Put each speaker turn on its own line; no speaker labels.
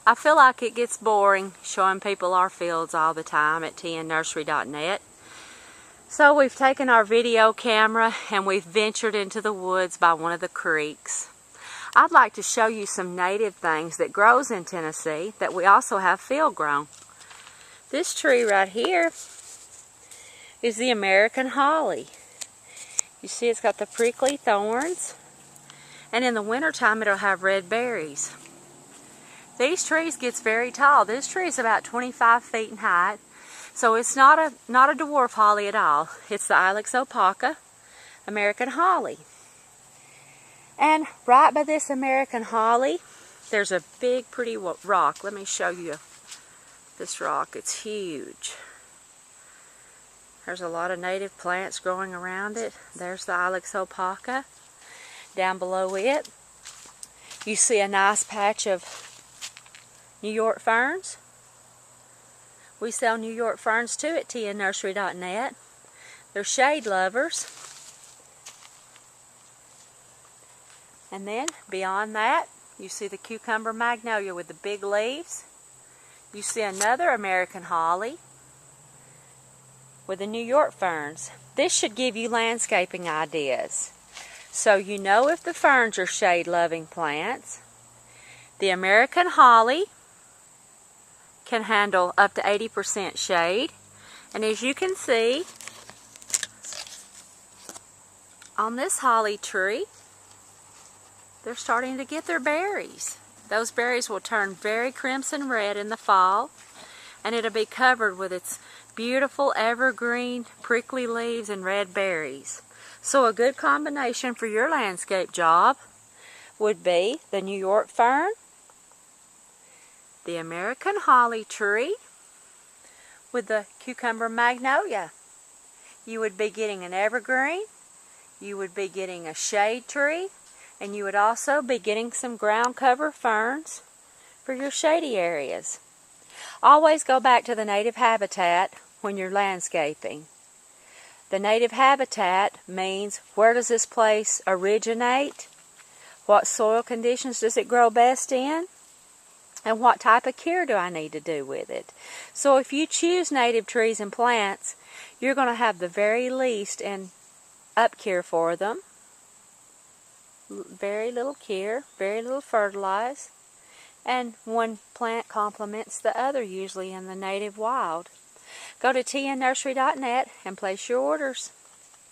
I feel like it gets boring showing people our fields all the time at tnnursery.net. So we've taken our video camera and we've ventured into the woods by one of the creeks. I'd like to show you some native things that grows in Tennessee that we also have field grown. This tree right here is the American holly. You see it's got the prickly thorns, and in the wintertime it'll have red berries. These trees gets very tall. This tree is about 25 feet in height, so it's not a dwarf holly at all. It's the Ilex opaca, American holly. And right by this American holly, there's a big pretty rock. Let me show you this rock. It's huge. There's a lot of native plants growing around it. There's the Ilex opaca. Down below it, you see a nice patch of New York ferns. We sell New York ferns too at tnnursery.net. They're shade lovers. And then beyond that, you see the cucumber magnolia with the big leaves. You see another American holly with the New York ferns. This should give you landscaping ideas. So you know if the ferns are shade-loving plants. The American holly can handle up to 80% shade. And as you can see, on this holly tree, they're starting to get their berries. Those berries will turn very crimson red in the fall, and it'll be covered with its beautiful evergreen prickly leaves and red berries. So a good combination for your landscape job would be the New York fern, the American holly tree with the cucumber magnolia. You would be getting an evergreen, you would be getting a shade tree, and you would also be getting some ground cover ferns for your shady areas. Always go back to the native habitat when you're landscaping. The native habitat means where does this place originate, what soil conditions does it grow best in, and what type of care do I need to do with it. So if you choose native trees and plants, you're going to have the very least in upkeer for them. Very little care, very little fertilize, and one plant complements the other usually in the native wild. Go to tnnursery.net and place your orders.